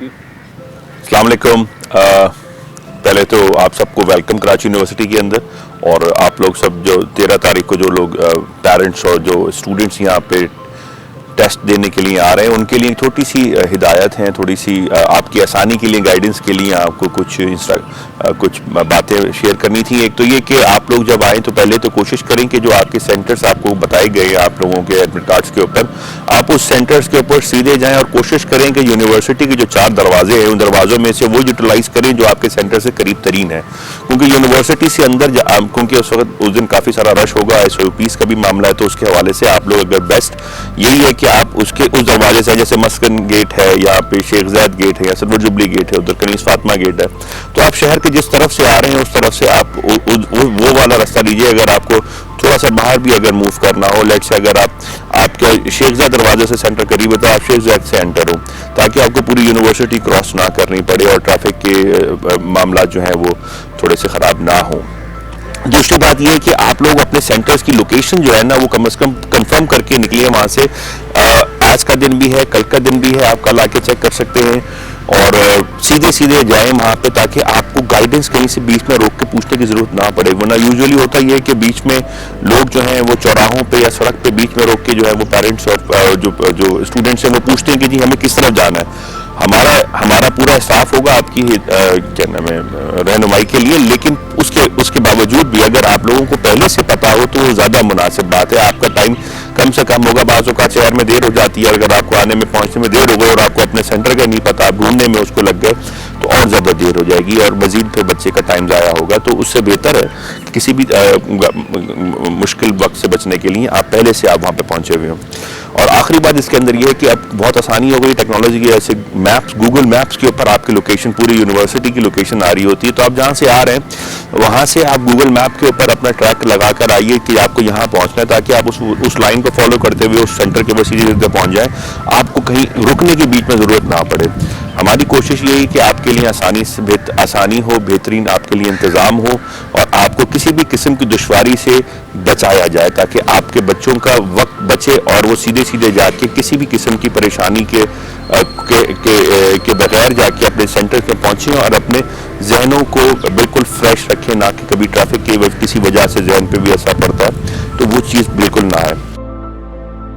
अस्सलाम वालेकुम। पहले तो आप सबको वेलकम कराची यूनिवर्सिटी के अंदर, और आप लोग सब जो 13 तारीख को जो लोग पेरेंट्स और जो स्टूडेंट्स यहाँ पे टेस्ट देने के लिए आ रहे हैं उनके लिए छोटी सी हिदायत हैं, थोड़ी सी आपकी आसानी के लिए, गाइडेंस के लिए आपको कुछ बातें शेयर करनी थी। एक तो ये कि आप लोग जब आएँ तो पहले तो कोशिश करें कि जो आपके सेंटर्स आपको बताए गए हैं आप लोगों के एडमिट कार्ड्स के ऊपर, आप उस सेंटर्स के ऊपर सीधे जाएं और कोशिश करें कि यूनिवर्सिटी के जो 4 दरवाजे हैं उन दरवाज़ों में से वो यूटिलाइज़ करें जो आपके सेंटर से करीब तरीन है, क्योंकि यूनिवर्सिटी से अंदर क्योंकि उस वक्त उस दिन काफ़ी सारा रश होगा, SOPs का भी मामला है, तो उसके हवाले से आप लोग अगर बेस्ट यही है कि आप उस दरवाजे से, जैसे मस्कन गेट है, यहाँ पे शेख ज़ैद गेट है या सिल्वर जुबली गेट है, उधर कनीस फातिमा गेट है, तो आप शहर के जिस तरफ से आ रहे हैं उस तरफ से आप वो वाला रास्ता लीजिए। अगर आपको थोड़ा सा बाहर भी अगर मूव करना हो, लेट से अगर आपके शेख ज़ैद दरवाजे से सेंटर करीब है तो आप शेख ज़ैद से एंटर हो, ताकि आपको पूरी यूनिवर्सिटी क्रॉस ना करनी पड़े और ट्रैफिक के मामला जो है वो थोड़े से ख़राब ना हो। दूसरी बात यह है कि आप लोग अपने सेंटर्स की लोकेशन जो है ना वो कम से कम कंफर्म करके निकलिए वहाँ से। आज का दिन भी है, कल का दिन भी है, आप कल आके चेक कर सकते हैं, और सीधे जाएं वहाँ पे, ताकि आपको गाइडेंस कहीं से बीच में रोक के पूछने की ज़रूरत ना पड़े। वरना यूजुअली होता ये है कि बीच में लोग जो हैं वो चौराहों पे या सड़क पे बीच में रोक के जो है वो पेरेंट्स और जो स्टूडेंट्स हैं वो पूछते हैं कि जी हमें किस तरफ जाना है। हमारा पूरा स्टाफ होगा आपकी क्या नाम है रहनुमाई के लिए, लेकिन उसके बावजूद भी अगर आप लोगों को पहले से पता हो तो वो ज़्यादा मुनासिब बात है। आपका टाइम कम से कम होगा, बाज़ औक़ात शहर में देर हो जाती है, अगर आपको आने में पहुंचने में देर हो गई और आपको अपने सेंटर का नहीं पता, आप ढूंढने में उसको लग गए तो और ज़्यादा देर हो जाएगी और मज़ीद फिर बच्चे का टाइम ज़ाया होगा। तो उससे बेहतर है कि किसी भी मुश्किल वक्त से बचने के लिए आप पहले से आप वहाँ पर पहुँचे हुए हों। और आखिरी बात इसके अंदर ये है कि अब बहुत आसानी हो गई टेक्नोलॉजी की, ऐसे मैप्स, गूगल मैप्स के ऊपर आपकी लोकेशन, पूरी यूनिवर्सिटी की लोकेशन आ रही होती है, तो आप जहाँ से आ रहे हैं वहाँ से आप गूगल मैप के ऊपर अपना ट्रैक लगा कर आइए कि आपको यहाँ पहुँचना है, ताकि आप उस लाइन को फॉलो करते हुए उस सेंटर के ऊपर सीधी जगह पहुँच जाए, आपको कहीं रुकने की बीच में ज़रूरत ना पड़े। हमारी कोशिश यही कि आपके लिए आसानी हो, बेहतरीन आपके लिए इंतज़ाम हो और आपको किसी भी किस्म की दुश्वारी से बचाया जाए, ताकि आपके बच्चों का वक्त बचे और वो सीधे जाके किसी भी किस्म की परेशानी के बगैर जाके अपने सेंटर पे पहुँचें और अपने जहनों को बिल्कुल फ्रेश रखें, ना कि कभी ट्रैफिक की किसी वजह से जहन पे भी असर पड़ता है, तो वो चीज़ बिल्कुल ना है।